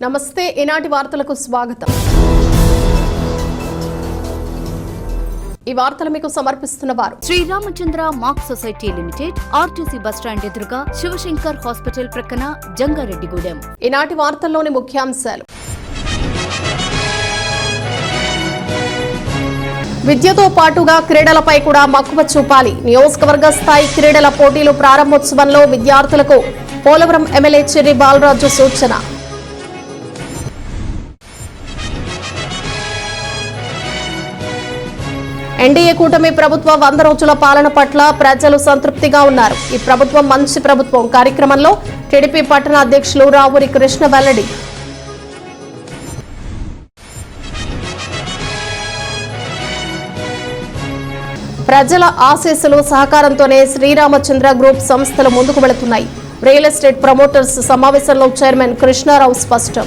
నమస్తే ఈనాటి వార్తలకు స్వాగతం. ఈ వార్తలు మీకు సమర్పిస్తున్న వారు Sriramachandra mark society limited, RTC bus stand ఎదురుగా, శివశంకర్ హాస్పిటల్ ప్రక్కన, జంగారెడ్డిగూడెం. ఈనాటి వార్తల్లోని ముఖ్యాంశాలు. విద్యతో పాటుగా క్రీడలపై కూడా మక్కువ చూపాలి. నియోజకవర్గ స్థాయి క్రీడల పోటీలు ప్రారంభోత్సవంలో విద్యార్థులకు పోలవరం ఎమ్మెల్యే చెర్రి బాలరాజు సూచన. ఎన్డీఏ కూటమి ప్రభుత్వ 100 రోజుల పాలన పట్ల ప్రజలు సంతృప్తిగా ఉన్నారు. ఈ ప్రభుత్వం మంచి ప్రభుత్వం. కార్యక్రమంలో టీడీపీ పట్టణ అధ్యక్షులు రావూరి కృష్ణ వెల్లడి. ప్రజల ఆశీస్సులు సహకారంతోనే శ్రీరామచంద్ర గ్రూప్ సంస్థలు ముందుకు వెళుతున్నాయి. రియల్ ఎస్టేట్ ప్రమోటర్స్ సమావేశంలో చైర్మన్ కృష్ణారావు స్పష్టం.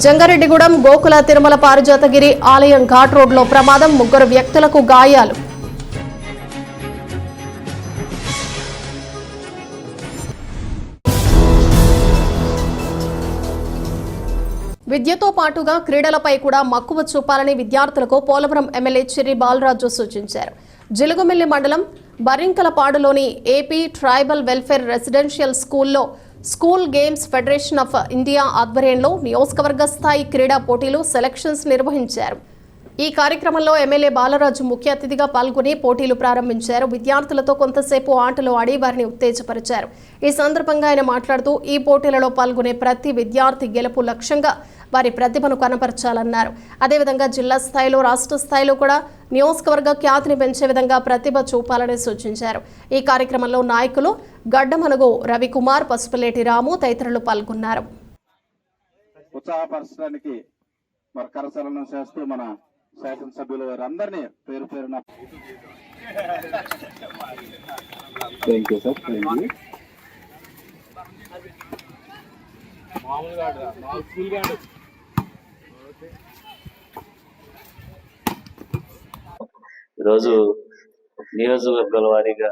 జంగారెడ్డిగూడెం గోకుల తిరుమల పారిజాతగిరి ఆలయం ఘాట్ రోడ్లో ప్రమాదం, 3 వ్యక్తులకు గాయాలు. విద్యతో పాటుగా క్రీడలపై కూడా మక్కువ చూపాలని విద్యార్థులకు పోలవరం ఎమ్మెల్యే చెర్రి బాలరాజు సూచించారు. జిలుగుమిల్లి మండలం బరింకలపాడులోని ఏపీ ట్రైబల్ వెల్ఫేర్ రెసిడెన్షియల్ స్కూల్లో school games federation of India ఆధ్వర్యంలో నియోజకవర్గ స్థాయి క్రీడా పోటీలు సెలక్షన్స్ నిర్వహించారు. ఈ కార్యక్రమంలో ఎమ్మెల్యే బాలరాజు ముఖ్య అతిథిగా పాల్గొని పోటీలు ప్రారంభించారు. విద్యార్థులతో కొంతసేపు ఆటలు ఆడి వారిని ఉత్తేజపరిచారు. ఈ సందర్భంగా ఆయన మాట్లాడుతూ ఈ పోటీలలో పాల్గొనే ప్రతి విద్యార్థి గెలుపు లక్ష్యంగా వారి ప్రతిభను కనపరచాలన్నారు. అదేవిధంగా జిల్లా స్థాయిలో, రాష్ట్ర స్థాయిలో కూడా నియోజకవర్గ ఖ్యాతిని పెంచే విధంగా ప్రతిభ చూపాలని సూచించారు. ఈ కార్యక్రమంలో నాయకులు గడ్డమనుగు రవికుమార్, పసుపులేటి రాము తదితరులు పాల్గొన్నారు. ఉత్సాహపరచడానికి మరి కరసలను చేస్తూ మన శాసనసభ్యులు వారందరినీ పేరు పేరున థ్యాంక్ యూ సార్. ఈరోజు నియోజకవర్గాల వారీగా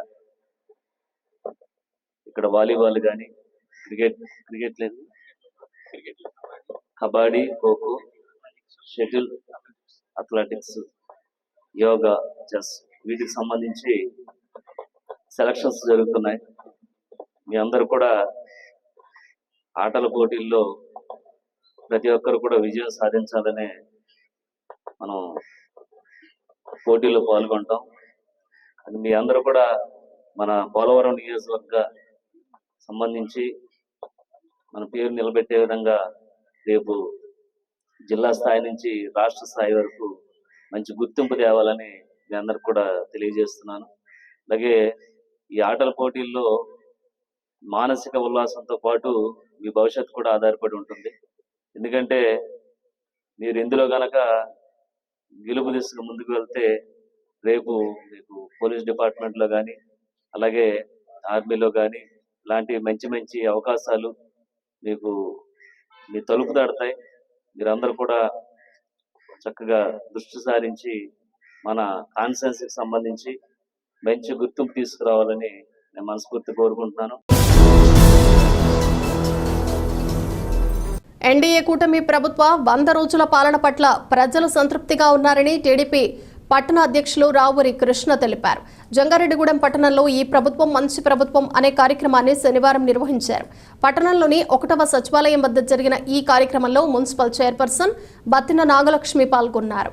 ఇక్కడ వాలీబాల్ కానీ, క్రికెట్ లేదు, kabaddi, kho kho, shuttle, athletics, yoga, chess వీటికి సంబంధించి సెలక్షన్స్ జరుగుతున్నాయి. మీ అందరూ కూడా ఆటల పోటీల్లో ప్రతి ఒక్కరు కూడా విజయం సాధించాలనే మనం పోటీలో పాల్గొంటాం. అది మీ అందరూ కూడా మన పోలవరం నియోజకవర్గ సంబంధించి మన పేరు నిలబెట్టే విధంగా రేపు జిల్లా స్థాయి నుంచి రాష్ట్ర స్థాయి వరకు మంచి గుర్తింపు తేవాలని మీ అందరికి కూడా తెలియజేస్తున్నాను. అలాగే ఈ ఆటల పోటీల్లో మానసిక ఉల్లాసంతో పాటు మీ భవిష్యత్తు కూడా ఆధారపడి ఉంటుంది. ఎందుకంటే మీరు ఇందులో గనక గెలుపు దిశగా ముందుకు వెళ్తే రేపు మీకు పోలీస్ డిపార్ట్మెంట్లో కానీ, అలాగే ఆర్మీలో కానీ ఇలాంటి మంచి మంచి అవకాశాలు మీకు మీ తలుపు తడతాయి. మీరందరూ కూడా చక్కగా దృష్టి సారించి మన కాన్స్టిట్యుయెన్సీకి సంబంధించి మంచి గుర్తింపు తీసుకురావాలని నేను మనస్ఫూర్తి కోరుకుంటున్నాను. ఎన్డీఏ కూటమి ప్రభుత్వ 100 రోజుల పాలన పట్ల ప్రజలు సంతృప్తిగా ఉన్నారని టీడీపీ పట్టణ అధ్యక్షులు రావూరి కృష్ణ తెలిపారు. జంగారెడ్డిగూడెం పట్టణంలో ఈ ప్రభుత్వం మంచి ప్రభుత్వం అనే కార్యక్రమాన్ని శనివారం నిర్వహించారు. పట్టణంలోని 1వ సచివాలయం వద్ద జరిగిన ఈ కార్యక్రమంలో మున్సిపల్ చైర్పర్సన్ బత్తిన నాగలక్ష్మి పాల్గొన్నారు.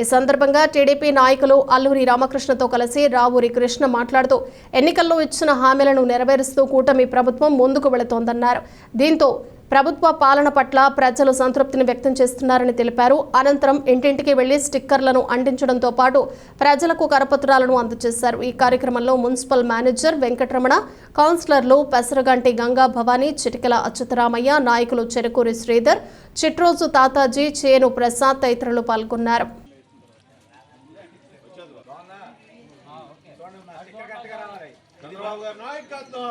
ఈ సందర్భంగా టీడీపీ నాయకులు అల్లూరి రామకృష్ణతో కలిసి రావూరి కృష్ణ మాట్లాడుతూ ఎన్నికల్లో ఇచ్చిన హామీలను నెరవేరుస్తూ కూటమి ప్రభుత్వం ముందుకు వెళుతోందన్నారు. దీంతో ప్రభుత్వ పాలన పట్ల ప్రజలు సంతృప్తిని వ్యక్తం చేస్తున్నారని తెలిపారు. అనంతరం ఇంటింటికి వెళ్లి స్టిక్కర్లను అంటించడంతో పాటు ప్రజలకు కరపత్రాలను అందజేశారు. ఈ కార్యక్రమంలో మున్సిపల్ మేనేజర్ వెంకటరమణ, కౌన్సిలర్లు పెసరగంటి గంగా భవానీ, చిటికెల అచ్యుతరామయ్య, నాయకులు చెరుకూరి శ్రీధర్, చిట్రోజు తాతాజీ, చేను ప్రసాద్ తదితరులు పాల్గొన్నారు. చంద్రబాబు గారి నాయకత్వం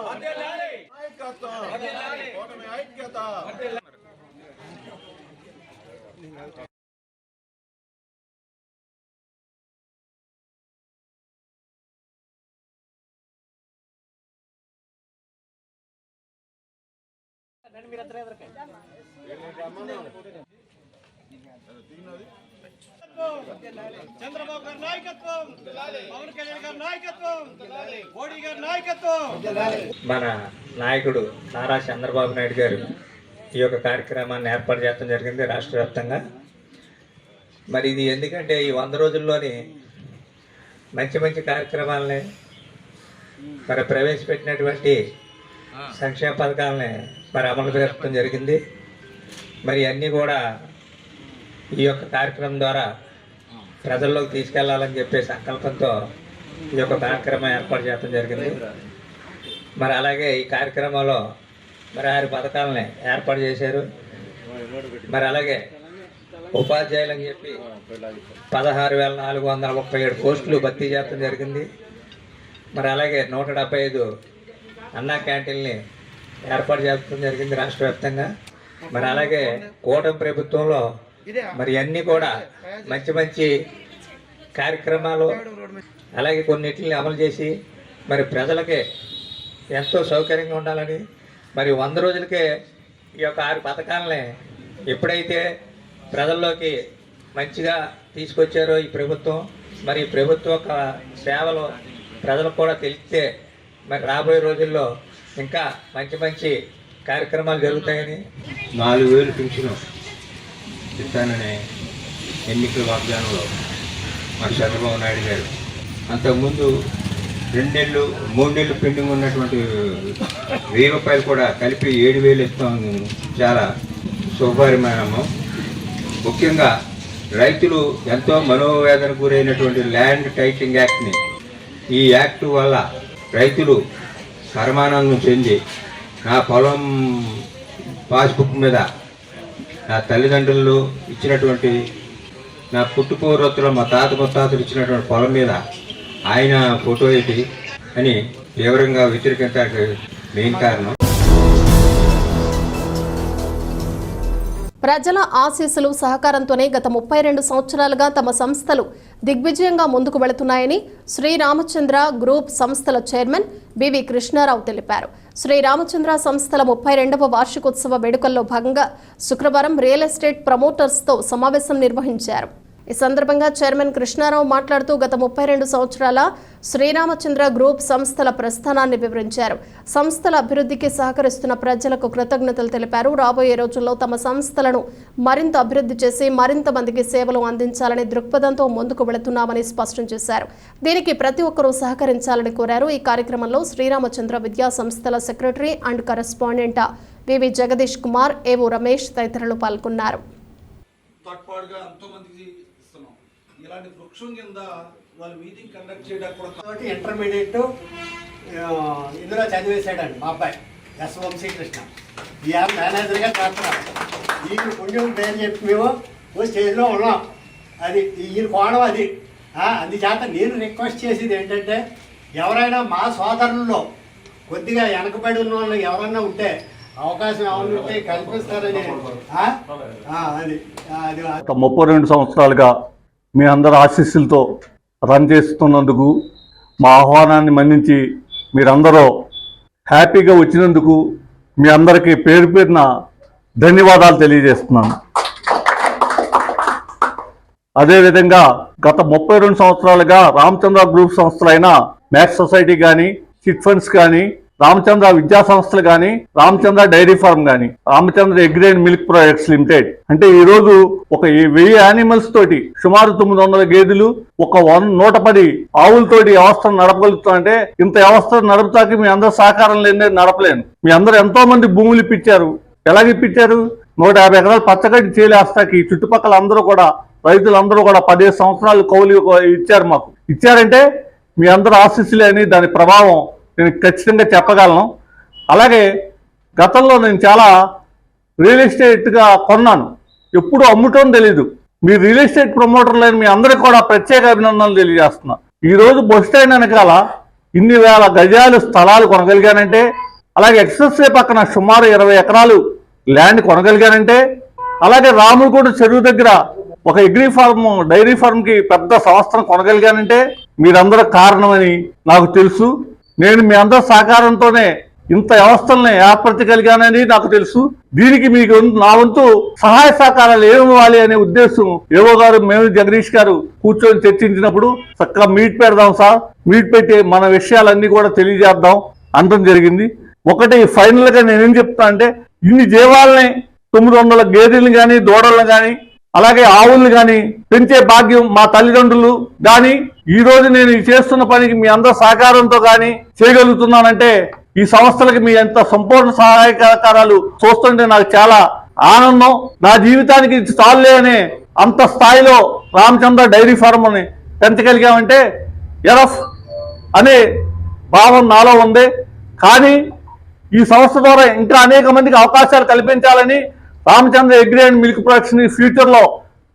చంద్రబాబు గారి నాయకత్వం, పవన్ కళ్యాణ్ గారి నాయకత్వం, మోడీ గారి నాయకత్వం. మన నాయకుడు నారా చంద్రబాబు నాయుడు గారు ఈ యొక్క కార్యక్రమాన్ని ఏర్పాటు చేయడం జరిగింది రాష్ట్ర వ్యాప్తంగా. మరి ఇది ఎందుకంటే ఈ 100 రోజుల్లోని మంచి మంచి కార్యక్రమాలని మరి ప్రవేశపెట్టినటువంటి సంక్షేమ పథకాలని మరి అమలు జరపడం జరిగింది. మరి అన్నీ కూడా ఈ యొక్క కార్యక్రమం ద్వారా ప్రజల్లోకి తీసుకెళ్లాలని చెప్పే సంకల్పంతో ఈ యొక్క కార్యక్రమం ఏర్పాటు చేయడం జరిగింది. మరి అలాగే ఈ కార్యక్రమంలో మరి 6 పథకాలని ఏర్పాటు చేశారు. మరి అలాగే ఉపాధ్యాయులని చెప్పి 16,437 పోస్టులు భర్తీ చేయడం జరిగింది. మరి అలాగే 175 అన్నా క్యాంటీన్ని ఏర్పాటు చేయడం జరిగింది రాష్ట్ర వ్యాప్తంగా. మరి అలాగే కూటమి ప్రభుత్వంలో మరి అన్నీ కూడా మంచి మంచి కార్యక్రమాలు అలాగే కొన్నిటిని అమలు చేసి మరి ప్రజలకి ఎంతో సౌకర్యంగా ఉండాలని మరి 100 రోజులకే ఈ యొక్క 6 పథకాలని ఎప్పుడైతే ప్రజల్లోకి మంచిగా తీసుకొచ్చారో ఈ ప్రభుత్వం, మరి ఈ ప్రభుత్వం యొక్క సేవలు ప్రజలకు కూడా తెలిస్తే మరి రాబోయే రోజుల్లో ఇంకా మంచి మంచి కార్యక్రమాలు జరుగుతాయని 4,000 పింఛను ఇస్తాననే ఎన్నికల వాగ్దానంలో మన చంద్రబాబు నాయుడు గారు అంతకుముందు 2 నెలలు 3 నెలలు పెండింగ్ ఉన్నటువంటి 1,000 రూపాయలు కూడా కలిపి 7,000 ఇస్తాం. చాలా శుభపరిమాణము. ముఖ్యంగా రైతులు ఎంతో మనోవేదన గురైనటువంటి ల్యాండ్ టైటిలింగ్ యాక్ట్ని, ఈ యాక్ట్ వల్ల రైతులు పరమానందం చెంది నా పొలం పాస్బుక్ మీద నా తల్లిదండ్రులు ఇచ్చినటువంటి నా పుట్టుపూర్వత్తులో మా తాత ముత్తాతలు ఇచ్చినటువంటి పొలం మీద ఆయన ఫోటో ఏంటి అని తీవ్రంగా వ్యతిరేకించడానికి మెయిన్ కారణం. ప్రజల ఆశీస్సులు సహకారంతోనే గత 32 సంవత్సరాలుగా తమ సంస్థలు దిగ్విజయంగా ముందుకు వెళుతున్నాయని శ్రీరామచంద్ర గ్రూప్ సంస్థల చైర్మన్ బివి కృష్ణారావు తెలిపారు. శ్రీరామచంద్ర సంస్థల 32వ వార్షికోత్సవ వేడుకల్లో భాగంగా శుక్రవారం రియల్ ఎస్టేట్ ప్రమోటర్స్తో సమావేశం నిర్వహించారు. ఈ సందర్భంగా చైర్మన్ కృష్ణారావు మాట్లాడుతూ గత 32 సంవత్సరాల శ్రీరామచంద్ర గ్రూప్ సంస్థల ప్రస్థానాన్ని వివరించారు. సంస్థల అభివృద్ధికి సహకరిస్తున్న ప్రజలకు కృతజ్ఞతలు తెలిపారు. రాబోయే రోజుల్లో తమ సంస్థలను మరింత అభివృద్ధి చేసి మరింత మందికి సేవలు అందించాలనే దృక్పథంతో ముందుకు వెళుతున్నామని స్పష్టం చేశారు. దీనికి ప్రతి ఒక్కరూ సహకరించాలని కోరారు. ఈ కార్యక్రమంలో శ్రీరామచంద్ర విద్యా సంస్థల సెక్రటరీ అండ్ కరెస్పాండెంట్ వివి జగదీష్ కుమార్, ఏవో రమేష్ తదితరులు పాల్గొన్నారు. ఇలాంటి వృక్షం కింద వాళ్ళు మీటింగ్ కండక్ట్ చేయడానికి కూడా ఇంటర్మీడియట్ ఇందులో చదివేశాడండి మా అబ్బాయి ఎస్ వంశీకృష్ణ. ఈ యాప్ మేనేజర్గా చేస్తున్నారు. ఈయన పుణ్యం పేరు చెప్పి మేము స్టేజ్లో ఉన్నాం. అది ఈయన కోణం అది. అందుచేత నేను రిక్వెస్ట్ చేసేది ఏంటంటే ఎవరైనా మా సోదరుల్లో కొద్దిగా వెనకబడి ఉన్న వాళ్ళు ఎవరైనా ఉంటే అవకాశం ఏమైనా ఉంటే కల్పిస్తారని అది 32 సంవత్సరాలుగా మీ అందరి ఆశీస్సులతో రన్ చేస్తున్నందుకు, మా ఆహ్వానాన్ని మన్నించి మీరందరూ హ్యాపీగా వచ్చినందుకు మీ అందరికీ పేరు పేరున ధన్యవాదాలు తెలియజేస్తున్నాను. అదేవిధంగా గత 32 సంవత్సరాలుగా రామచంద్ర గ్రూప్ సంస్థలైన మ్యాక్స్ సొసైటీ కానీ, చిట్ ఫండ్స్ కానీ, రామచంద్ర విద్యా సంస్థలు కానీ, రామచంద్ర డైరీ ఫార్మ్ కానీ, Ramachandra egg and milk products limited అంటే ఈరోజు ఒక 1000 యానిమల్స్ తోటి సుమారు 900 గేదెలు, ఒక 110 ఆవులతోటి వ్యవస్థను నడపగలుగుతామంటే ఇంత వ్యవస్థ నడుపుతాకి మీ అందరూ సహకారం లేని నడపలేను. మీ అందరూ ఎంతో మంది భూములు ఇప్పించారు. ఎలాగ ఇప్పించారు? 150 ఎకరాలు పచ్చగడ్డి చేలేస్తాకి చుట్టుపక్కల అందరూ కూడా రైతులందరూ కూడా 15 సంవత్సరాలు కౌలు ఇచ్చారు. మాకు ఇచ్చారంటే మీ అందరూ ఆశీస్సులే అని దాని ప్రభావం నేను ఖచ్చితంగా చెప్పగలను. అలాగే గతంలో నేను చాలా రియల్ ఎస్టేట్గా కొన్నాను. ఎప్పుడు అమ్ముటం తెలీదు. మీ రియల్ ఎస్టేట్ ప్రమోటర్లైన మీ అందరికీ కూడా ప్రత్యేక అభినందనలు తెలియజేస్తున్నా. ఈరోజు బస్ స్టాండ్ వెనకాల ఇన్ని వేల గజాలు స్థలాలు కొనగలిగానంటే, అలాగే ఎక్స్ప్రెస్ వే పక్కన సుమారు 20 ఎకరాలు ల్యాండ్ కొనగలిగానంటే, అలాగే రాములగూడ చెరువు దగ్గర ఒక అగ్రి ఫార్మ్ డైరీ ఫార్మ్కి పెద్ద సంస్థను కొనగలిగానంటే మీరందరూ కారణమని నాకు తెలుసు. నేను మీ అందరి సహకారంతోనే ఇంత వ్యవస్థల్ని ఏర్పరచగలిగానని నాకు తెలుసు. దీనికి మీకు నా వంతు సహాయ సహకారాలు ఏమివ్వాలి అనే ఉద్దేశం ఏవో గారు మేము జగదీష్ గారు కూర్చొని చర్చించినప్పుడు చక్కగా మీట్ పెడదాం సార్, మీట్ పెట్టి మన విషయాలన్నీ కూడా తెలియజేద్దాం అనడం జరిగింది. ఒకటి ఫైనల్ గా నేనేం చెప్తా అంటే, ఇన్ని జీవాలని 900 గేదెలను కానీ దూడలను కానీ అలాగే ఆవుల్ని కానీ పెంచే భాగ్యం మా తల్లిదండ్రులు కానీ ఈ రోజు నేను చేస్తున్న పనికి మీ అందరి సహకారంతో కానీ చేయగలుగుతున్నానంటే ఈ సంస్థలకి మీ ఎంత సంపూర్ణ సహాయ సహకారాలు చూస్తుంటే నాకు చాలా ఆనందం. నా జీవితానికి చాలులే అనే అంత స్థాయిలో రామచంద్ర డైరీ ఫార్మ్ అని పెంచగలిగామంటే ఎరఫ్ అనే భావం నాలో ఉంది. కానీ ఈ సంస్థ ద్వారా ఇంకా అనేక మందికి అవకాశాలు కల్పించాలని Ramachandra agri and milk production ఫ్యూచర్లో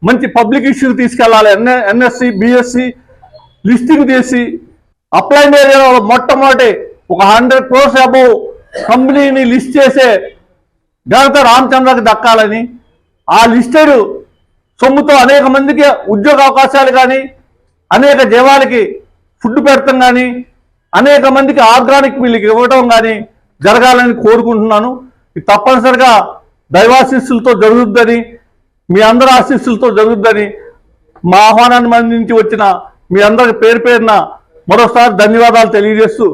మంచి పబ్లిక్ ఇష్యూకి తీసుకెళ్లాలి. ఎన్ఎస్సి బిఎస్సి లిస్టింగ్ చేసి అప్లైన్ ఏరియాలో మొట్టమొదటి ఒక 100 crores అబౌవ్ కంపెనీని లిస్ట్ చేసే ఘనత రామచంద్రకి దక్కాలని, ఆ లిస్టెడ్ సొమ్ముతో అనేక మందికి ఉద్యోగ అవకాశాలు కానీ అనేక జీవాలకి ఫుడ్ పెడతాం కానీ అనేక మందికి ఆర్గానిక్ మిల్క్ ఇవ్వడం కానీ జరగాలని కోరుకుంటున్నాను. ఇది తప్పనిసరిగా దైవాశీస్సులతో జరుగుద్దని, మీ అందరి ఆశీస్సులతో జరుగుద్దని మా ఆహ్వానాన్ని మన్నించి వచ్చిన మీ అందరికి పేరు పేరున మరోసారి ధన్యవాదాలు తెలియజేస్తూ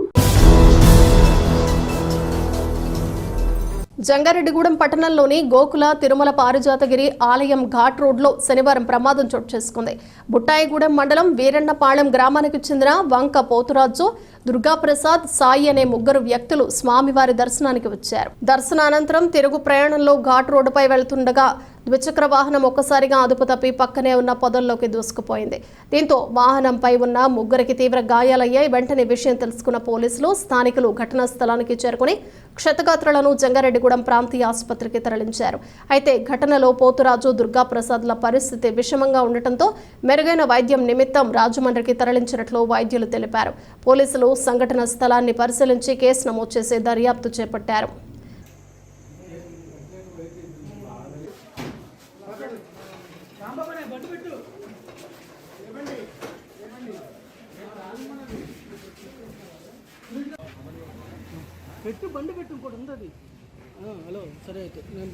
జంగారెడ్డిగూడెం పట్టణంలోని గోకుల తిరుమల పారిజాతగిరి ఆలయం ఘాట్ రోడ్లో శనివారం ప్రమాదం చోటు చేసుకుంది. బుట్టాయిగూడెం మండలం వీరన్నపాళెం గ్రామానికి చెందిన వంక పోతురాజు, దుర్గాప్రసాద్, సాయి అనే 3 వ్యక్తులు స్వామివారి దర్శనానికి వచ్చారు. దర్శనానంతరం తిరుగు ప్రయాణంలో ఘాట్ రోడ్డుపై వెళ్తుండగా ద్విచక్ర వాహనం ఒక్కసారిగా అదుపు తప్పి పక్కనే ఉన్న పొదల్లోకి దూసుకుపోయింది. దీంతో వాహనంపై ఉన్న 3కి తీవ్ర గాయాలయ్యాయి. వెంటనే విషయం తెలుసుకున్న పోలీసులు, స్థానికులు ఘటనా స్థలానికి చేరుకుని క్షతగాత్రులను జంగారెడ్డిగూడెం ప్రాంతీయ ఆసుపత్రికి తరలించారు. అయితే ఘటనలో పోతురాజు, దుర్గాప్రసాద్ల పరిస్థితి విషమంగా ఉండటంతో మెరుగైన వైద్యం నిమిత్తం రాజమండ్రికి తరలించినట్లు వైద్యులు తెలిపారు. పోలీసులు సంఘటన స్థలాన్ని పరిశీలించి కేసు నమోదు చేసి దర్యాప్తు చేపట్టారు. పెట్టు బండి పెట్టు ఇంకోటి ఉంది. హలో సరే అయితే నేను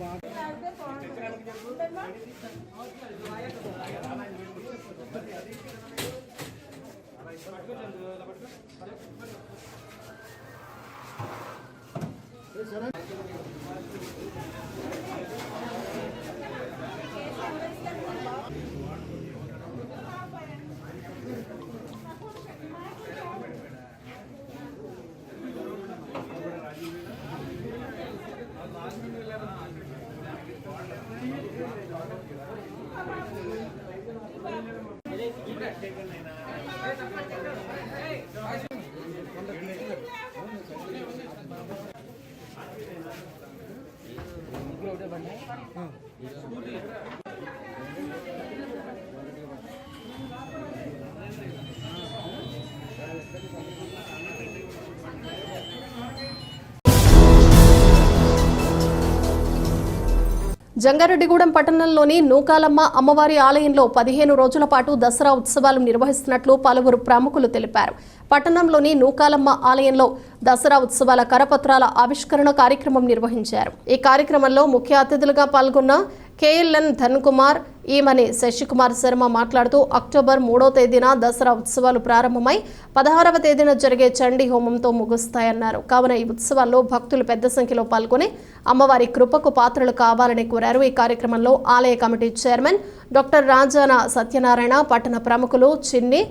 జంగారెడ్డిగూడెం పట్టణంలోని నూకాలమ్మ అమ్మవారి ఆలయంలో 15 రోజుల పాటు దసరా ఉత్సవాలు నిర్వహిస్తున్నట్లు పలువురు ప్రముఖులు తెలిపారు. పట్టణంలోని నూకాలమ్మ ఆలయంలో దసరా ఉత్సవాల కరపత్రాల ఆవిష్కరణ కార్యక్రమం నిర్వహించారు. ఈ కార్యక్రమంలో ముఖ్య అతిథులుగా పాల్గొన్న కేఎల్ఎన్ ధన్కుమార్, ఈమని శశికుమార్ శర్మ మాట్లాడుతూ అక్టోబర్ 3వ తేదీన దసరా ఉత్సవాలు ప్రారంభమై 16వ తేదీన జరిగే చండీ హోమంతో ముగుస్తాయన్నారు. కావున ఈ ఉత్సవాల్లో భక్తులు పెద్ద సంఖ్యలో పాల్గొని అమ్మవారి కృపకు పాత్రలు కావాలని కోరారు. ఈ కార్యక్రమంలో ఆలయ committee chairman doctor Rajana Satyanarayana, పట్టణ ప్రముఖులు చిన్ని,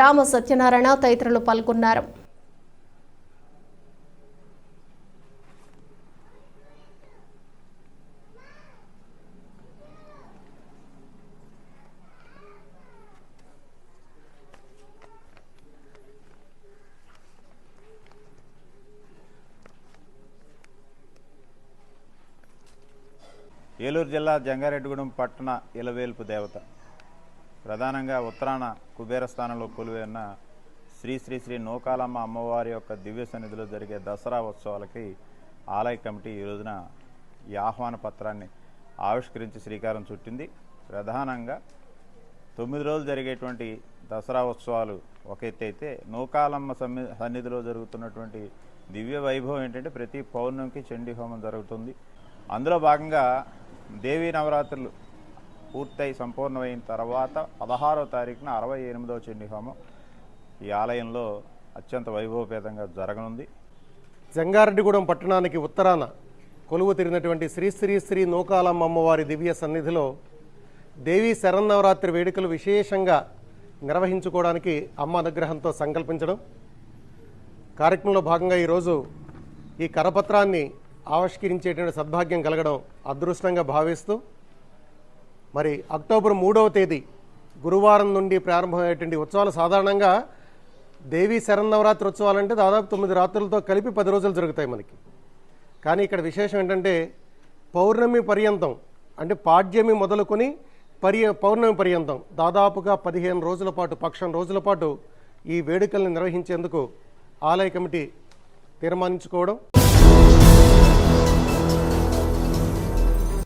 రామ సత్యనారాయణ తదితరులు పాల్గొన్నారు. ఏలూరు జిల్లా జంగారెడ్డిగూడెం పట్టణ ఇలవేల్పు దేవత, ప్రధానంగా ఉత్తరాన కుబేర స్థానంలో కొలువై ఉన్న శ్రీ శ్రీ శ్రీ నూకాలమ్మ అమ్మవారి యొక్క దివ్య సన్నిధిలో జరిగే దసరా ఉత్సవాలకి ఆలయ కమిటీ ఈ రోజున ఈ ఆహ్వాన పత్రాన్ని ఆవిష్కరించి శ్రీకారం చుట్టింది. ప్రధానంగా 9 రోజులు జరిగేటువంటి దసరా ఉత్సవాలు ఒక ఎత్తు అయితే, నూకాలమ్మ సన్నిధిలో జరుగుతున్నటువంటి దివ్య వైభవం ఏంటంటే ప్రతి పౌర్ణమికి చండీ హోమం జరుగుతుంది. అందులో భాగంగా దేవీ నవరాత్రులు పూర్తయి సంపూర్ణమైన తర్వాత 16వ తారీఖున 68వ చండీ హోమం ఈ ఆలయంలో అత్యంత వైభవపేతంగా జరగనుంది. జంగారెడ్డిగూడెం పట్టణానికి ఉత్తరాన కొలువు తీరినటువంటి శ్రీ శ్రీ శ్రీ నూకాలమ్మ అమ్మవారి దివ్య సన్నిధిలో దేవీ శరన్నవరాత్రి వేడుకలు విశేషంగా నిర్వహించుకోవడానికి అమ్మ అనుగ్రహంతో సంకల్పించడం, కార్యక్రమంలో భాగంగా ఈరోజు ఈ కరపత్రాన్ని ఆవిష్కరించేటువంటి సద్భాగ్యం కలగడం అదృష్టంగా భావిస్తూ, మరి అక్టోబర్ 3వ తేదీ గురువారం నుండి ప్రారంభమయ్యేటువంటి ఉత్సవాలు సాధారణంగా దేవీ శరన్నవరాత్రి ఉత్సవాలంటే దాదాపు 9 రాత్రులతో కలిపి 10 రోజులు జరుగుతాయి మనకి. కానీ ఇక్కడ విశేషం ఏంటంటే పౌర్ణమి పర్యంతం, అంటే పాడ్యమి మొదలుకొని పౌర్ణమి పర్యంతం దాదాపుగా 15 రోజుల పాటు, పక్షం రోజుల పాటు ఈ వేడుకల్ని నిర్వహించేందుకు ఆలయ కమిటీ తీర్మానించుకోవడం.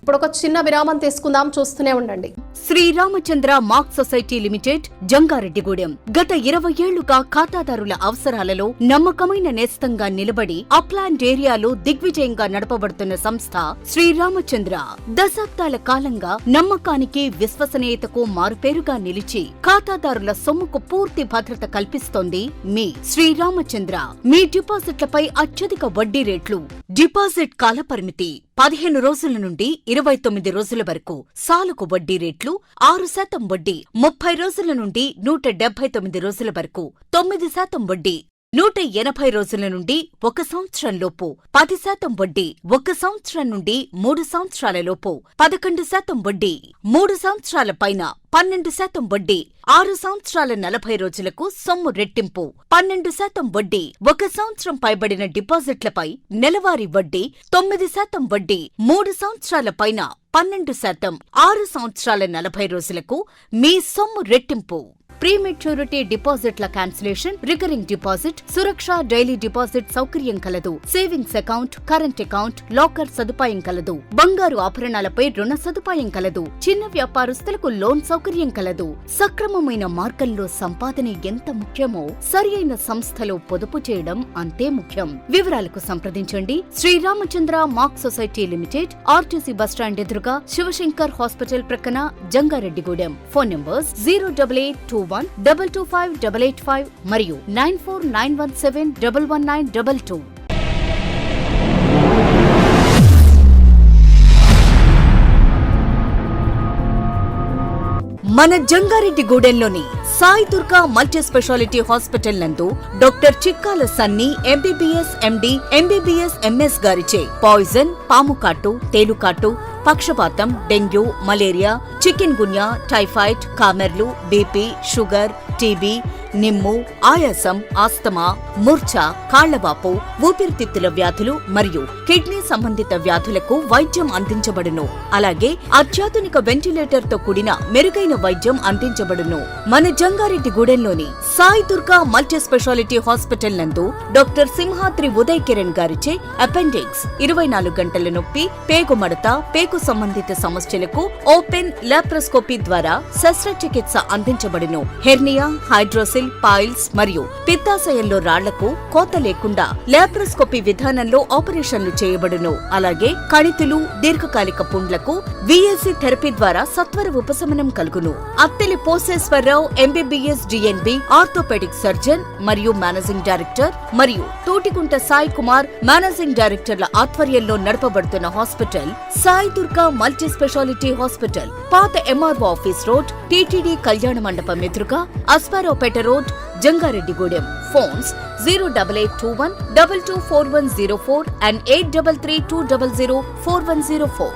ఇప్పుడు ఒక చిన్న విరామం తీసుకుందాం, చూస్తూనే ఉండండి. Sriramachandra mark society limited, Jangareddygudem. గత 20 ఏళ్లుగా ఖాతాదారుల అవసరాలలో నమ్మకమైన నేస్తంగా నిలబడి అప్లాండ్ ఏరియాలో దిగ్విజయంగా నడపబడుతున్న సంస్థ శ్రీరామచంద్ర. దశాబ్దాల కాలంగా నమ్మకానికి, విశ్వసనీయతకు మారుపేరుగా నిలిచి ఖాతాదారుల సొమ్ముకు పూర్తి భద్రత కల్పిస్తోంది మీ శ్రీరామచంద్ర. మీ డిపాజిట్లపై అత్యధిక వడ్డీ రేట్లు, డిపాజిట్ కాలపరిమితి 15 రోజుల నుండి 29 రోజుల వరకు, సాలుకు వడ్డీ రేట్లు 6% వడ్డీ, 30 రోజుల నుండి 179 రోజుల వరకు 9% వడ్డీ, 180 రోజుల నుండి 1 సంవత్సరం లోపు 10% వడ్డీ, 1 సంవత్సరం నుండి 3 సంవత్సరాల లోపు 11% వడ్డీ, 3 సంవత్సరాల పైన 12% వడ్డీ, 6 సంవత్సరాల 40 రోజులకు సొమ్ము రెట్టింపు 12% వడ్డీ, 1 సంవత్సరం పైబడిన డిపాజిట్లపై నెలవారీ వడ్డీ 9% వడ్డీ, 3 సంవత్సరాల పైన 12%, 6 సంవత్సరాల 40 రోజులకు మీ సొమ్ము రెట్టింపు. ప్రీమెచ్యూరిటీ డిపాజిట్ల క్యాన్సిలేషన్, రికరింగ్ డిపాజిట్, సురక్ష డైలీ డిపాజిట్ సౌకర్యం కలదు. Savings account, current account, locker సదుపాయం కలదు. బంగారు ఆభరణాలపై రుణ సదుపాయం కలదు. చిన్న వ్యాపారస్తులకు లోన్ సౌకర్యం కలదు. సక్రమమైన మార్గంలో సంపాదన ఎంత ముఖ్యమో సరియైన సంస్థలో పొదుపు చేయడం అంతే ముఖ్యం. వివరాలకు సంప్రదించండి. Sriramachandra mark society limited, RTC bus stand ఎదురుగా, శివశంకర్ హాస్పిటల్ ప్రక్కన, జంగారెడ్డిగూడెం. ఫోన్ నంబర్స్ 08821225885 మరియు 9491711922. మన జంగారెడ్డిగూడెంలోని Sai Durga multi speciality hospital నందు doctor Chikkala Sunny MBBS MD, MBBS MS గారిచే పాయిజన్, పాముకాటు, తేలుకాటు, పక్షపాతం, dengue, malaria, chikungunya, typhoid, కామెర్లు, బీపీ, షుగర్, టీబీ, నిమ్ము, ఆయాసం, ఆస్తమా, మూర్ఛ, కాళ్లవాపు, ఊపిరితిత్తుల వ్యాధులు మరియు కిడ్నీ సంబంధిత వ్యాధులకు వైద్యం అందించబడును. అలాగే అత్యాధునిక వెంటిలేటర్ తో కూడిన మెరుగైన వైద్యం అందించబడును. మన జంగారెడ్డిగూడెంలోని Sai Durga multi speciality hospital నందు డాక్టర్ సింహాద్రి ఉదయ్ కిరణ్ గారిచే అపెండిక్స్, 24 గంటల నొప్పి, పేగుమడత, పేగు సంబంధిత సమస్యలకు ఓపెన్ లాప్రోస్కోపీ ద్వారా శస్త్రచికిత్స అందించబడును. హెర్నియా, హైడ్రోసిల్, పాయిల్స్ మరియు పిత్తాశయంలో రాళ్లకు కోత లేకుండా లాప్రోస్కోపీ విధానంలో ఆపరేషన్లు చేయబడును. అలాగే కణితులు, దీర్ఘకాలిక పుండ్లకు విఎల్సి థెరపీ ద్వారా సత్వర ఉపశమనం కలుగును. Atteli Poseswararao MBBS DNB, orthopaedic surgeon మరియు మేనేజింగ్ డైరెక్టర్, మరియు తోటికుంట సాయి కుమార్ మేనేజింగ్ డైరెక్టర్ల ఆధ్వర్యంలో నడపబడుతున్న hospital Sai Durga multi speciality hospital, పాత ఎంఆర్ఓ ఆఫీస్ రోడ్, టీటీడీ కళ్యాణ మండపం ఎదురుగా, Aswaraopeta road, Jangareddygudem. Phones 08821224104 and 8332004104.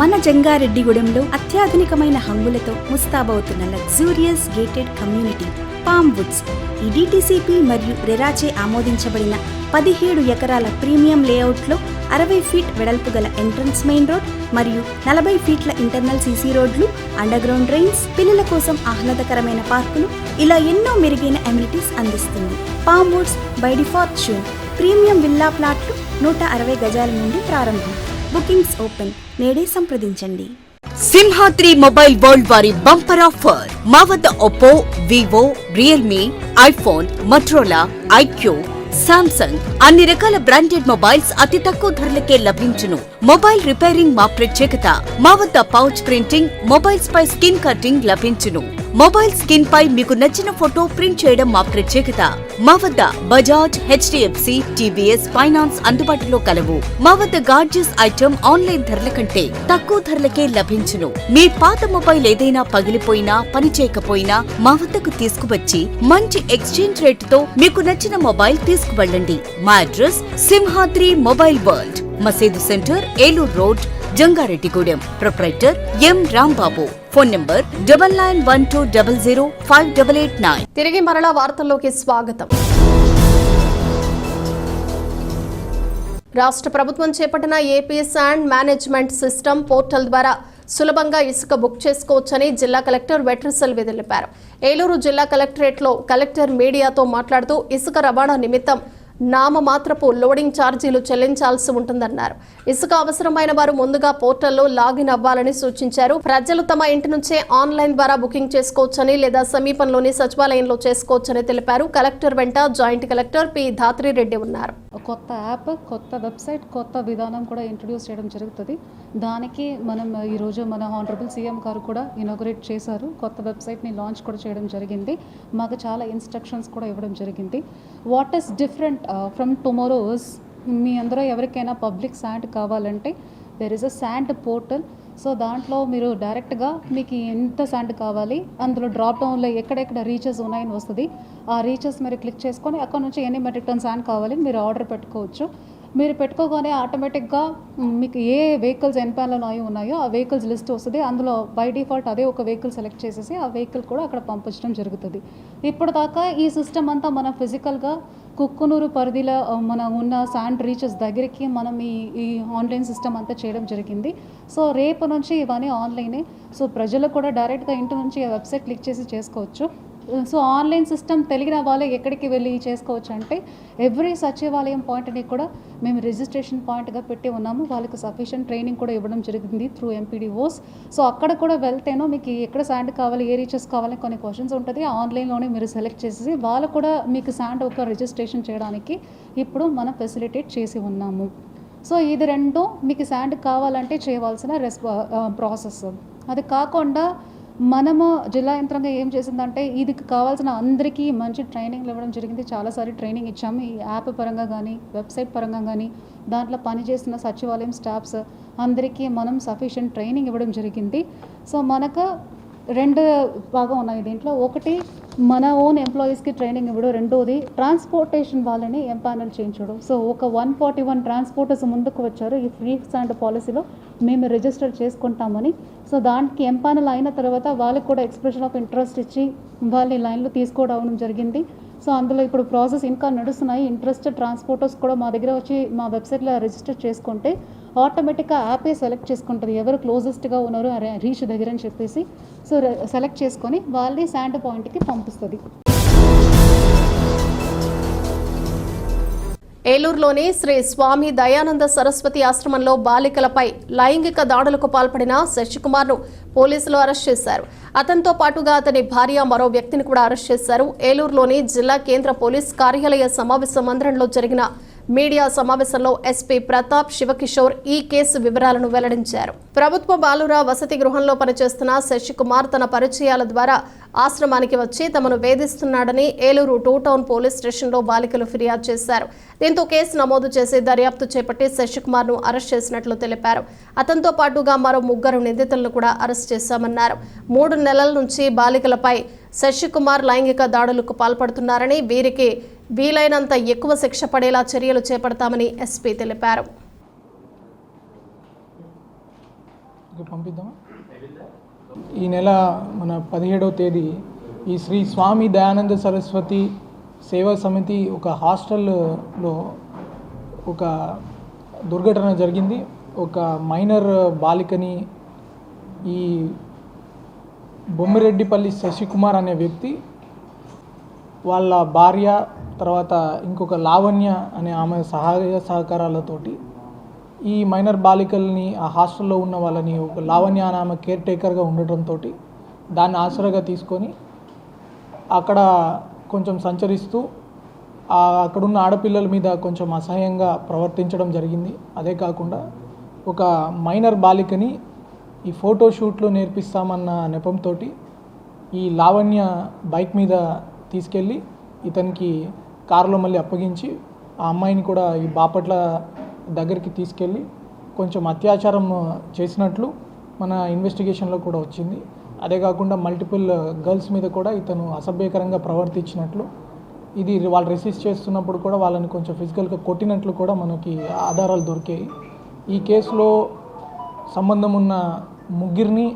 మన జంగారెడ్డిగూడెంలో అత్యాధునికమైన హంగులతో ముస్తాబవుతున్న luxurious gated community palm woods. ఈ డిటిసిపి మరియు రెరాచే ఆమోదించబడిన 17 ఎకరాల ప్రీమియం లేఅవుట్లో 60 ఫీట్ వెడల్పు గల ఎంట్రన్స్ మెయిన్ రోడ్ మరియు 40 ఫీట్ల ఇంటర్నల్ సీసీ రోడ్లు, అండర్ గ్రౌండ్ డ్రైన్స్, పిల్లల కోసం ఆహ్లాదకరమైన పార్కులు, ఇలా ఎన్నో మెరుగైన అమ్యూనిటీస్ అందిస్తుంది. పామ్ వుడ్స్ బై డిఫాల్ట్ షూన్ ప్రీమియం విల్లా ప్లాట్లు 160 గజాల నుండి ప్రారంభం. Bookings open. నేడే సంప్రదించండి. సింహాద్రి మొబైల్ వరల్డ్ వారి బంపర్ ఆఫర్. మా వద్ద Oppo, Vivo, Realme, iPhone, Motorola, iQOO, Samsung అన్ని రకాల బ్రాండెడ్ మొబైల్స్ అతి తక్కువ ధరలకే లభించును. మొబైల్ రిపేరింగ్ మా ప్రత్యేకత. మా వద్ద పౌచ్ ప్రింటింగ్, మొబైల్స్ పై స్కిన్ కటింగ్ లభించును. మొబైల్ స్కిన్ పై మీకు నచ్చిన ఫోటో ప్రింట్ చేయడం మా ప్రత్యేకత. మా వద్ద బజాజ్, హెచ్డిఎఫ్సి, టీవీఎస్ ఫైనాన్స్ అందుబాటులో కలవు. మా వద్ద గార్జియస్ ఐటమ్ ఆన్లైన్ ధరల కంటే తక్కువ ధరలకే లభించును. మీ పాత మొబైల్ ఏదైనా పగిలిపోయినా, పనిచేయకపోయినా మా వద్దకు తీసుకువచ్చి మంచి ఎక్స్చేంజ్ రేటుతో మీకు నచ్చిన మొబైల్ తీసుకువెళ్ళండి. మా అడ్రస్ సింహాద్రి మొబైల్ వరల్డ్, మసీదు centre, Eluru road, Jangareddygudem. Proprietor ఎం రాంబాబు. Phone number 9912005889. తిరిగి మరలా వార్తల్లోకి స్వాగతం. రాష్ట్ర ప్రభుత్వం చేపట్టిన AP sand management system portal ద్వారా సులభంగా ఇసుక బుక్ చేసుకోవచ్చని జిల్లా కలెక్టర్ వెట్రిసెల్వి తెలిపారు. ఏలూరు జిల్లా కలెక్టరేట్లో కలెక్టర్ మీడియాతో మాట్లాడుతూ ఇసుక రవాణా నిమిత్తం నామమాత్రపు లోడింగ్ ఛార్జీలు చెల్లించాల్సి ఉంటుందన్నారు. ఇసుక అవసరమైన వారు ముందుగా పోర్టల్లో లాగిన్ అవ్వాలని సూచించారు. ప్రజలు తమ ఇంటి నుంచే ఆన్లైన్ ద్వారా బుకింగ్ చేసుకోవచ్చని లేదా సమీపంలోని సచివాలయంలో చేసుకోవచ్చని తెలిపారు. కలెక్టర్ వెంట జాయింట్ కలెక్టర్ పి ధాత్రిరెడ్డి ఉన్నారు. కొత్త యాప్, కొత్త వెబ్సైట్, కొత్త విధానం కూడా ఇంట్రడ్యూస్ చేయడం జరుగుతుంది. దానికి మనం ఈరోజు మన హానరబుల్ సీఎం గారు కూడా ఇనాగరేట్ చేశారు. కొత్త వెబ్సైట్ని లాంచ్ కూడా చేయడం జరిగింది. మాకు చాలా ఇన్స్ట్రక్షన్స్ కూడా ఇవ్వడం జరిగింది. What is different from tomorrow's, మీ అందరూ ఎవరికైనా పబ్లిక్ శాండ్ కావాలంటే there is a sand portal. So దాంట్లో మీరు డైరెక్ట్గా మీకు ఎంత శాండ్ కావాలి అందులో డ్రాప్ డౌన్లో ఎక్కడెక్కడ రీచెస్ ఉన్నాయని వస్తుంది. ఆ రీచెస్ మీరు క్లిక్ చేసుకొని అక్కడ నుంచి ఎన్ని మెట్రిక్ టన్ శాండ్ కావాలి మీరు ఆర్డర్ పెట్టుకోవచ్చు. మీరు పెట్టుకోగానే ఆటోమేటిక్గా మీకు ఏ వెహికల్స్ ఎన్పాన్లో ఉన్నాయో ఆ వెహికల్స్ లిస్ట్ వస్తుంది. అందులో బై డిఫాల్ట్ అదే ఒక వెహికల్ సెలెక్ట్ చేసేసి ఆ వెహికల్ కూడా అక్కడ పంపించడం జరుగుతుంది. ఇప్పుడు దాకా ఈ సిస్టమ్ అంతా మనం ఫిజికల్గా కుక్కునూరు పరిధిలో మన ఉన్న శాండ్ రీచెస్ దగ్గరికి మనం ఈ ఆన్లైన్ సిస్టమ్ అంతా చేయడం జరిగింది. సో రేపు నుంచి ఇవన్నీ ఆన్లైనే. సో ప్రజలు కూడా డైరెక్ట్గా ఇంటి నుంచి వెబ్సైట్ క్లిక్ చేసి చేసుకోవచ్చు. సో ఆన్లైన్ సిస్టమ్ తెలిగిన వాళ్ళే ఎక్కడికి వెళ్ళి చేసుకోవచ్చు అంటే ఎవ్రీ సచివాలయం పాయింట్ని కూడా మేము రిజిస్ట్రేషన్ పాయింట్గా పెట్టి ఉన్నాము. వాళ్ళకి సఫిషియంట్ ట్రైనింగ్ కూడా ఇవ్వడం జరిగింది త్రూ ఎంపీడీఓస్. సో అక్కడ కూడా వెళ్తేనో మీకు ఎక్కడ శాండ్ కావాలి, ఏ రీచెస్ కావాలి కొన్ని క్వశ్చన్స్ ఉంటుంది. ఆన్లైన్లోనే మీరు సెలెక్ట్ చేసేసి వాళ్ళు కూడా మీకు శాండ్ ఒక రిజిస్ట్రేషన్ చేయడానికి ఇప్పుడు మనం ఫెసిలిటేట్ చేసి ఉన్నాము. సో ఇది రెండు మీకు శాండ్ కావాలంటే చేయవలసిన ప్రాసెస్. అది కాకుండా మనము జిల్లా యంత్రంగా ఏం చేసిందంటే ఇది కావాల్సిన అందరికీ మంచి ట్రైనింగ్లు ఇవ్వడం జరిగింది. చాలాసారి ట్రైనింగ్ ఇచ్చాము. ఈ యాప్ పరంగా కానీ వెబ్సైట్ పరంగా కానీ దాంట్లో పనిచేస్తున్న సచివాలయం స్టాఫ్స్ అందరికీ మనం సఫిషియంట్ ట్రైనింగ్ ఇవ్వడం జరిగింది. సో మనకు రెండు బాగా ఉన్నాయి దీంట్లో. ఒకటి మన ఓన్ ఎంప్లాయీస్కి ట్రైనింగ్ ఇవ్వడం, రెండోది ట్రాన్స్పోర్టేషన్ వాళ్ళని ఎంపానల్ చేయించడం. సో ఒక 141 ట్రాన్స్పోర్టర్స్ ముందుకు వచ్చారు ఈ ఫ్రీ శాండ్ పాలసీలో మేము రిజిస్టర్ చేసుకుంటామని. సో దానికి ఎంపానల్ అయిన తర్వాత వాళ్ళకి కూడా ఎక్స్ప్రెషన్ ఆఫ్ ఇంట్రెస్ట్ ఇచ్చి వాళ్ళని లైన్లో తీసుకోవడం జరిగింది. సో అందులో ఇప్పుడు ప్రాసెస్ ఇంకా నడుస్తున్నాయి. ఇంట్రెస్టెడ్ ట్రాన్స్పోర్టర్స్ కూడా మా దగ్గర వచ్చి మా వెబ్సైట్లో రిజిస్టర్ చేసుకుంటే ఆటోమేటిక్గా యాపే సెలెక్ట్ చేసుకుంటుంది ఎవరు క్లోజెస్ట్గా ఉన్నారు రీచ్ దగ్గర అని చెప్పేసి. సో సెలెక్ట్ చేసుకొని వాళ్ళని శాండ్ పాయింట్కి పంపిస్తుంది. ఏలూరులోని శ్రీ స్వామి దయానంద సరస్వతి ఆశ్రమంలో బాలికలపై లైంగిక దాడులకు పాల్పడిన శశికుమార్ను పోలీసులు అరెస్ట్ చేశారు. అతనితో పాటుగా అతని భార్య మరో వ్యక్తిని కూడా అరెస్ట్ చేశారు. ఏలూరులోని జిల్లా కేంద్ర పోలీస్ కార్యాలయ సమావేశ మందిరంలో జరిగిన మీడియా సమావేశంలో ఎస్పీ ప్రతాప్ శివకిషోర్ ఈ కేసు వివరాలను వెల్లడించారు. ప్రభుత్వ బాలుర వసతి గృహంలో పనిచేస్తున్న శశికుమార్ తన పరిచయాల ద్వారా ఆశ్రమానికి వచ్చి తమను వేధిస్తున్నాడని ఏలూరు 2 టౌన్ పోలీస్ స్టేషన్లో బాలికలు ఫిర్యాదు చేశారు. దీంతో కేసు నమోదు చేసి దర్యాప్తు చేపట్టి శశికుమార్ను అరెస్ట్ చేసినట్లు తెలిపారు. అతనితో పాటుగా మరో 3 నిందితులను కూడా అరెస్ట్ చేశామన్నారు. 3 నెలల నుంచి బాలికలపై శశికుమార్ లైంగిక దాడులకు పాల్పడుతున్నారని, వీరికి వీలైనంత ఎక్కువ శిక్ష పడేలా చర్యలు చేపడతామని ఎస్పీ తెలిపారు. ఈ నెల మన 17వ తేదీ ఈ శ్రీ స్వామి దయానంద సరస్వతి సేవా సమితి ఒక హాస్టల్లో ఒక దుర్ఘటన జరిగింది. ఒక మైనర్ బాలికని ఈ బొమ్మిరెడ్డిపల్లి శశికుమార్ అనే వ్యక్తి వాళ్ళ భార్య తర్వాత ఇంకొక లావణ్య అనే ఆమె సహాయ సహకారాలతోటి ఈ మైనర్ బాలికల్ని ఆ హాస్టల్లో ఉన్న వాళ్ళని ఒక లావణ్య అనే ఆమె కేర్ టేకర్గా ఉండటంతో దాన్ని ఆసరాగా తీసుకొని అక్కడ కొంచెం సంచరిస్తూ అక్కడున్న ఆడపిల్లల మీద కొంచెం అసహ్యంగా ప్రవర్తించడం జరిగింది. అదే కాకుండా ఒక మైనర్ బాలికని ఈ ఫోటోషూట్లు నేర్పిస్తామన్న నెపంతో ఈ లావణ్య బైక్ మీద తీసుకెళ్ళి ఇతనికి కారులో మళ్ళీ అప్పగించి ఆ అమ్మాయిని కూడా ఈ బాపట్ల దగ్గరికి తీసుకెళ్ళి కొంచెం అత్యాచారం చేసినట్లు మన ఇన్వెస్టిగేషన్లో కూడా వచ్చింది. అదే కాకుండా మల్టిపుల్ గర్ల్స్ మీద కూడా ఇతను అసభ్యకరంగా ప్రవర్తించినట్లు, ఇది వాళ్ళు రెసిస్ట్ చేస్తున్నప్పుడు కూడా వాళ్ళని కొంచెం ఫిజికల్గా కొట్టినట్లు కూడా మనకి ఆధారాలు దొరికాయి. ఈ కేసులో సంబంధం ఉన్న ముగ్గురిని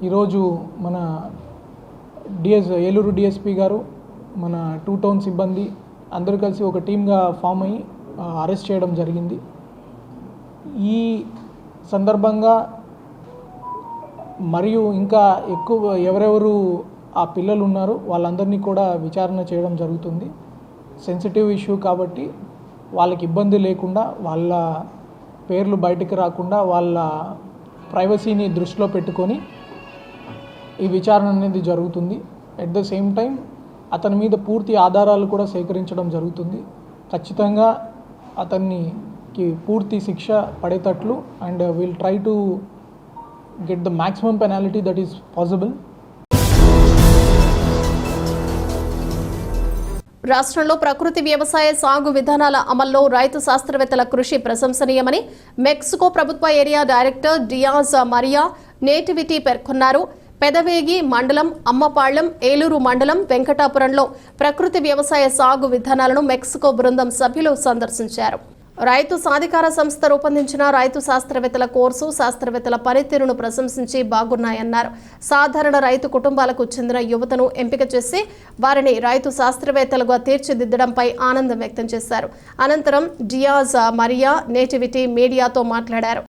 ఈరోజు మన ఏలూరు డిఎస్పీ గారు, మన 2 టౌన్ సిబ్బంది అందరూ కలిసి ఒక టీమ్గా ఫామ్ అయ్యి అరెస్ట్ చేయడం జరిగింది. ఈ సందర్భంగా మరియు ఇంకా ఎక్కువ ఎవరెవరు ఆ పిల్లలు ఉన్నారో వాళ్ళందరినీ కూడా విచారణ చేయడం జరుగుతుంది. సెన్సిటివ్ ఇష్యూ కాబట్టి వాళ్ళకి ఇబ్బంది లేకుండా, వాళ్ళ పేర్లు బయటికి రాకుండా, వాళ్ళ ప్రైవసీని దృష్టిలో పెట్టుకొని ఈ విచారణ అనేది జరుగుతుంది. అట్ ద సేమ్ టైం అతని మీద పూర్తి ఆధారాలు కూడా సేకరించడం జరుగుతుంది. ఖచ్చితంగా అతనికి పూర్తి శిక్ష పడేటట్లు and will try to get the maximum penalty that is possible. రాష్ట్రంలో ప్రకృతి వ్యవసాయ సాగు విధానాల అమల్లో రైతు శాస్త్రవేత్తల కృషి ప్రశంసనీయమని మెక్సికో ప్రభుత్వ area director Diaz Mariya nativity పేర్కొన్నారు. పెదవేగి మండలం, అమ్మపాళ్యం, ఏలూరు మండలం, వెంకటాపురంలో ప్రకృతి వ్యవసాయ సాగు విధానాలను మెక్సికో బృందం సభ్యులు సందర్శించారు. రైతు సాధికార సంస్థ రూపొందించిన రైతు శాస్త్రవేత్తల కోర్సు శాస్త్రవేత్తల పనితీరును ప్రశంసించి బాగున్నాయన్నారు. సాధారణ రైతు కుటుంబాలకు చెందిన యువతను ఎంపిక చేసి వారిని రైతు శాస్త్రవేత్తలుగా తీర్చిదిద్దడంపై ఆనందం వ్యక్తం చేశారు. అనంతరం డియాజ్ మరియా నేటివిటీ మీడియాతో మాట్లాడారు.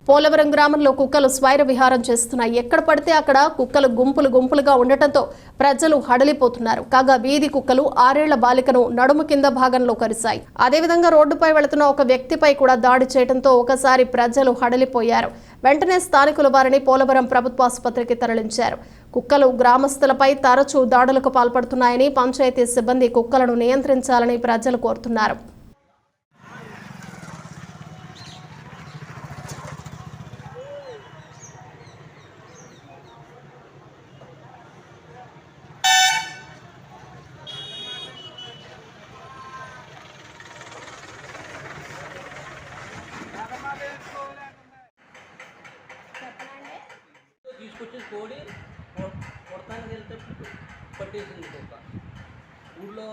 పోలవరం గ్రామంలో కుక్కలు స్వైర విహారం చేస్తున్నాయి. ఎక్కడ పడితే అక్కడ కుక్కలు గుంపులుగా ఉండటంతో ప్రజలు హడలిపోతున్నారు. కాగా వీధి కుక్కలు 6 ఏళ్ల బాలికను నడుము కింద భాగంలో కరిశాయి. అదేవిధంగా రోడ్డుపై వెళుతున్న ఒక వ్యక్తిపై కూడా దాడి చేయడంతో ఒకసారి ప్రజలు హడలిపోయారు. వెంటనే స్థానికులు వారిని పోలవరం ప్రభుత్వ ఆసుపత్రికి తరలించారు. కుక్కలు గ్రామస్తులపై తరచూ దాడులకు పాల్పడుతున్నాయని, పంచాయతీ సిబ్బంది కుక్కలను నియంత్రించాలని ప్రజలు కోరుతున్నారు. తీసుకొచ్చి కోడి కొడతానికి వెళ్తే పట్టేసింది కుక్క. ఊళ్ళో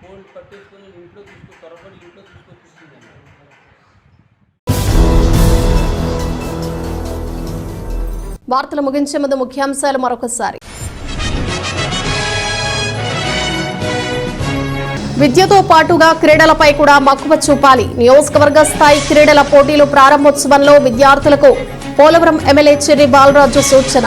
కోడి పట్టేసుకొని ఇంట్లో త్వరపడి ఇంట్లో తీసుకొచ్చేసిందండి. వార్తలు ముగించే ముందు ముఖ్యాంశాలు మరొకసారి. విద్యతో పాటుగా క్రీడలపై కూడా మక్కువ చూపాలి. నియోజకవర్గ స్థాయి క్రీడల పోటీలు ప్రారంభోత్సవంలో విద్యార్థులకు పోలవరం ఎమ్మెల్యే చెర్రి బాలరాజు సూచన.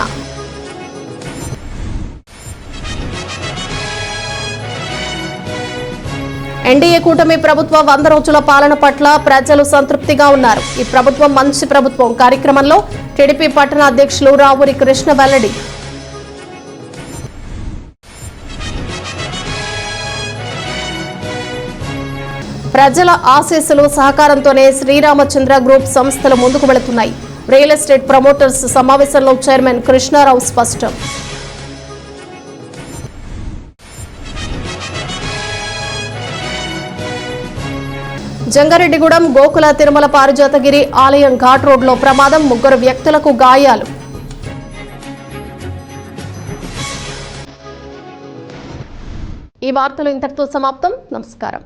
ఎన్డీఏ కూటమి ప్రభుత్వ 100 రోజుల పాలన పట్ల ప్రజలు సంతృప్తిగా ఉన్నారు. ఈ ప్రభుత్వం మంచి ప్రభుత్వం. కార్యక్రమంలో టీడీపీ పట్టణ అధ్యక్షులు రావూరి కృష్ణ వెల్లడి. ప్రజల ఆశీస్సులు సహకారంతోనే శ్రీరామచంద్ర గ్రూప్ సంస్థలు ముందుకు వెళుతున్నాయి. రియల్ ఎస్టేట్ ప్రమోటర్స్ సమావేశంలో చైర్మన్ కృష్ణారావు స్పష్టం. జంగారెడ్డిగూడెం గోకుల తిరుమల పారిజాతగిరి ఆలయం ఘాట్ రోడ్లో ప్రమాదం, 3 వ్యక్తులకు గాయాలు. ఈ వార్తలు ఇంతటితో సమాప్తం. నమస్కారం.